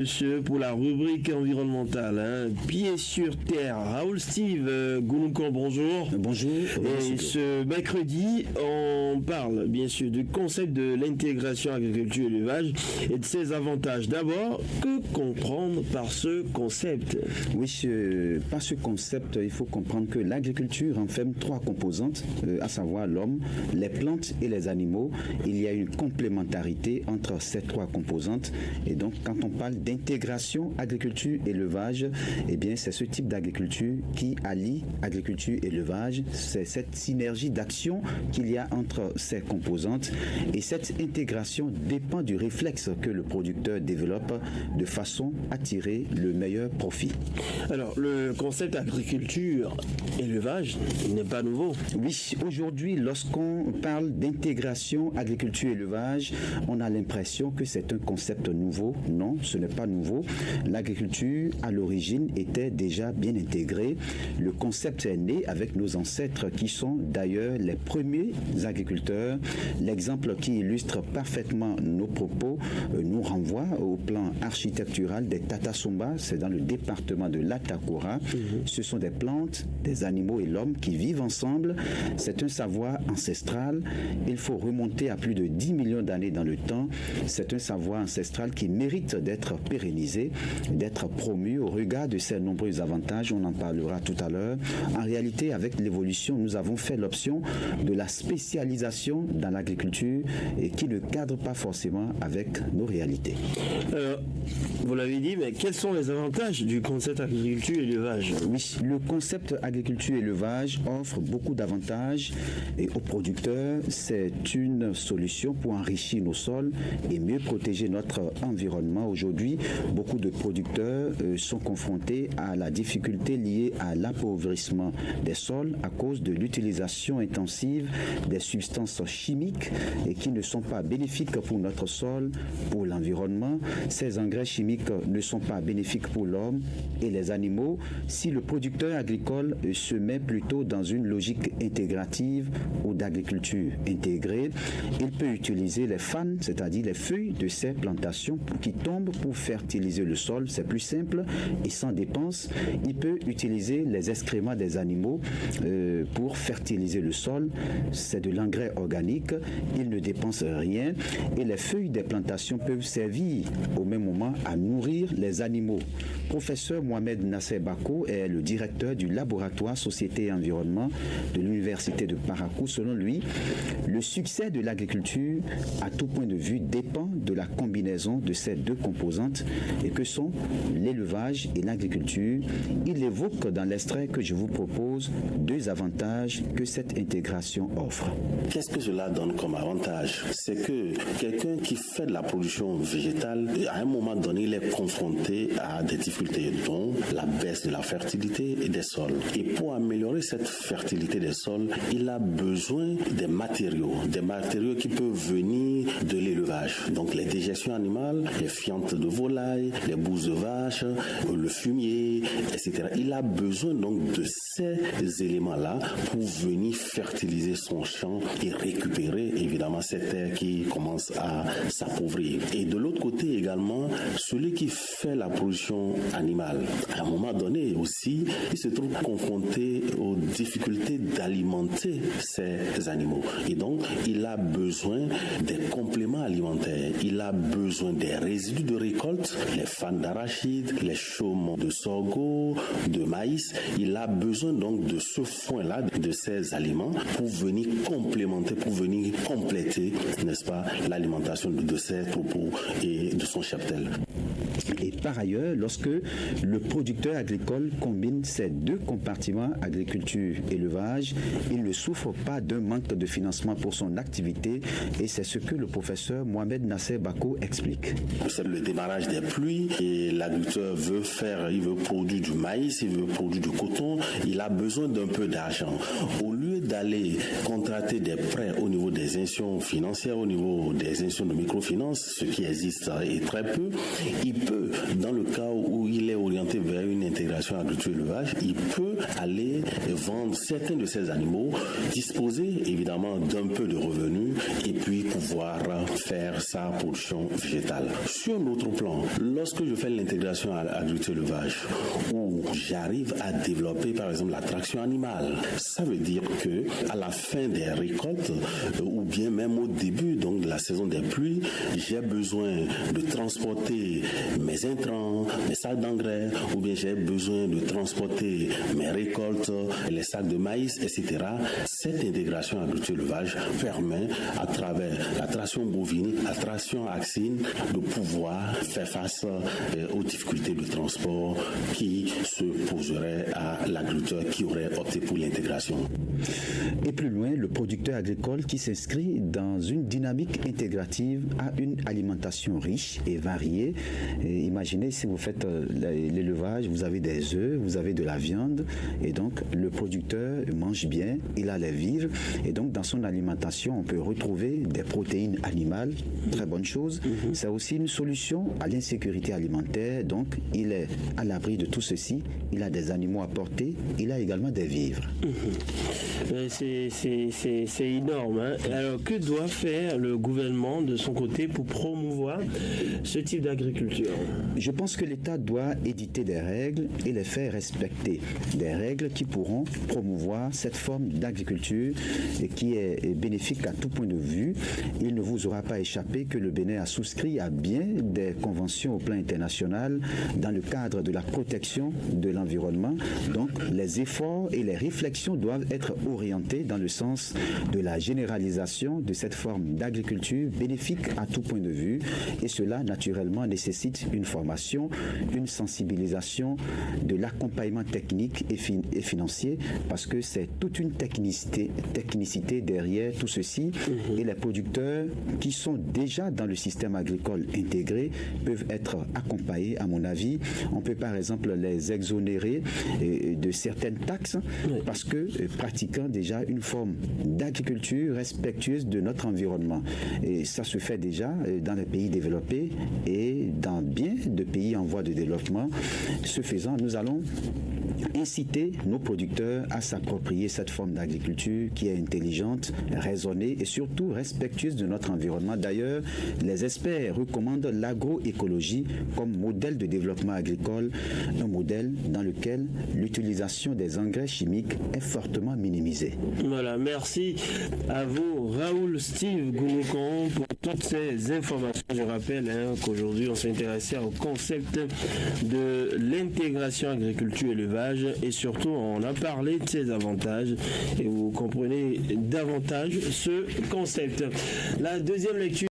Monsieur, pour la rubrique environnementale, pied sur terre. Raoul Steve Gouloukan, bonjour. Bonjour. Et ce mercredi, on parle bien sûr du concept de l'intégration agriculture-élevage et de ses avantages. D'abord, que comprendre par ce concept? Oui, par ce concept, il faut comprendre que l'agriculture renferme trois composantes, à savoir l'homme, les plantes et les animaux. Il y a une complémentarité entre ces trois composantes. Et donc, quand on parle d'intégration agriculture-élevage, eh bien, c'est ce type d'agriculture qui allie agriculture et élevage. C'est cette synergie d'action qu'il y a entre ces composantes. Et cette intégration dépend du réflexe que le producteur développe de façon à tirer le meilleur profit. Alors, le concept agriculture-élevage n'est pas nouveau. Oui, aujourd'hui, lorsqu'on parle d'intégration agriculture-élevage, on a l'impression que c'est un concept nouveau. Non, ce n'est pas nouveau. L'agriculture, à l'origine, était déjà bien intégrée. Le concept est né avec nos ancêtres qui sont d'ailleurs les premiers agriculteurs. L'exemple qui illustre parfaitement nos propos nous renvoie au plan architectural des Tatasumba. C'est dans le département de l'Atakura. Ce sont des plantes, des animaux et l'homme qui vivent ensemble. C'est un savoir ancestral. Il faut remonter à plus de 10 millions d'années dans le temps. C'est un savoir ancestral qui mérite d'être pérennisé, d'être promu au regard de ses nombreux avantages. On en parlera tout à l'heure. En réalité, avec l'évolution, nous avons fait l'option de la spécialisation dans l'agriculture et qui ne cadre pas forcément avec nos réalités. Vous l'avez dit, mais quels sont les avantages du concept agriculture-élevage? Oui, le concept agriculture-élevage offre beaucoup d'avantages et aux producteurs, c'est une solution pour enrichir nos sols et mieux protéger notre environnement. Aujourd'hui, beaucoup de producteurs sont confrontés à la difficulté liée à l'appauvrissement des sols à cause de l'utilisation intensive des substances chimiques et qui ne sont pas bénéfiques pour notre sol, pour l'environnement. Ces engrais chimiques ne sont pas bénéfiques pour l'homme et les animaux. Si le producteur agricole se met plutôt dans une logique intégrative ou d'agriculture intégrée, il peut utiliser les fans, c'est-à-dire les feuilles de ces plantations qui tombent pour fertiliser le sol. C'est plus simple et sans dépense. Il peut utiliser les excréments des animaux pour fertiliser le sol. C'est de l'engrais organique. Il ne dépense rien et les feuilles des plantations peuvent servir au même moment à nourrir les animaux. Professeur Mohamed Nasser Bako est le directeur du laboratoire Société et Environnement de l'Université de Parakou. Selon lui, le succès de l'agriculture, à tout point de vue, dépend de la combinaison de ces deux composantes et que sont l'élevage et l'agriculture. Il évoque dans l'extrait que je vous propose deux avantages que cette intégration offre. Qu'est-ce que cela donne comme avantage? C'est que quelqu'un qui fait de la production végétale, à un moment donné, il est confronté à des difficultés, dont la baisse de la fertilité des sols. Et pour améliorer cette fertilité des sols, il a besoin des matériaux qui peuvent venir de l'élevage. Donc les déjections animales, les fientes de volaille, les bousses de vache, le fumier, etc. Il a besoin donc de ces éléments-là pour venir fertiliser son champ et récupérer évidemment cette terre qui commence à s'appauvrir. Et de l'autre côté également, celui qui fait la production animale, à un moment donné aussi, il se trouve confronté aux difficultés d'alimenter ces animaux. Et donc, il a besoin des compléments alimentaires. Il a besoin des résidus de récolte, les fans d'arachide, les chaumes de sorgho, de maïs. Il a besoin donc de ce foin-là, de ces aliments, pour venir complémenter, pour venir compléter, n'est-ce pas, l'alimentation de ses troupeaux et de son cheptel. Et par ailleurs, lorsque le producteur agricole combine ces deux compartiments, agriculture-élevage, il ne souffre pas d'un manque de financement pour son activité et c'est ce que le professeur Mohamed Nasser Bako explique. C'est le démarrage des pluies et l'agriculteur il veut produire du maïs, il veut produire du coton, il a besoin d'un peu d'argent. Au lieu d'aller contracter des prêts au niveau des institutions financières, au niveau des institutions de microfinance, ce qui existe est très peu, il peut, dans le cas où il est orienté vers une intégration agriculture-élevage, il peut aller vendre certains de ces animaux, disposer évidemment d'un peu de revenus et puis pouvoir faire sa production végétale. Sur un autre plan, lorsque je fais l'intégration agriculture-élevage, où j'arrive à développer par exemple la traction animale, ça veut dire que à la fin des récoltes ou bien même au début donc de la saison des pluies, j'ai besoin de transporter mes intrants, mes sacs d'engrais, ou bien j'ai besoin de transporter mes récoltes, les sacs de maïs, etc. Cette intégration agriculture-élevage permet, à travers la traction bovine, la traction axine, de pouvoir faire face aux difficultés de transport qui se poseraient à l'agriculteur qui aurait opté pour l'intégration. Et plus loin, le producteur agricole qui s'inscrit dans une dynamique intégrative a une alimentation riche et variée. Et imaginez si vous faites l'élevage, vous avez des œufs, vous avez de la viande, et donc le producteur mange bien, il a les vivres, et donc dans son alimentation, on peut retrouver des protéines animales, très bonne chose. C'est aussi une solution à l'insécurité alimentaire, donc il est à l'abri de tout ceci, il a des animaux à porter, il a également des vivres. C'est énorme. Hein? Alors, que doit faire le gouvernement de son côté pour promouvoir ce type d'agriculture? Je pense que l'État doit éditer des règles et les faire respecter. Des règles qui pourront promouvoir cette forme d'agriculture et qui est bénéfique à tout point de vue. Il ne vous aura pas échappé que le Bénin a souscrit à bien des conventions au plan international dans le cadre de la protection de l'environnement. Donc, les efforts et les réflexions doivent être orientés dans le sens de la généralisation de cette forme d'agriculture bénéfique à tout point de vue, et cela naturellement nécessite une formation, une sensibilisation, de l'accompagnement technique et financier, parce que c'est toute une technicité derrière tout ceci, et les producteurs qui sont déjà dans le système agricole intégré peuvent être accompagnés, à mon avis. On peut par exemple les exonérer de certaines taxes parce que pratiquant déjà une forme d'agriculture respectueuse de notre environnement. Et ça se fait déjà dans les pays développés et dans bien de pays en voie de développement. Ce faisant, nous allons inciter nos producteurs à s'approprier cette forme d'agriculture qui est intelligente, raisonnée et surtout respectueuse de notre environnement. D'ailleurs, les experts recommandent l'agroécologie comme modèle de développement agricole, un modèle dans lequel l'utilisation des engrais chimiques est fortement minimisée. Voilà, merci à vous, Raoul Steve Gounoukan, pour toutes ces informations. Je rappelle qu'aujourd'hui, on s'est intéressé au concept de l'intégration agriculture-élevage et surtout, on a parlé de ses avantages et vous comprenez davantage ce concept. La deuxième lecture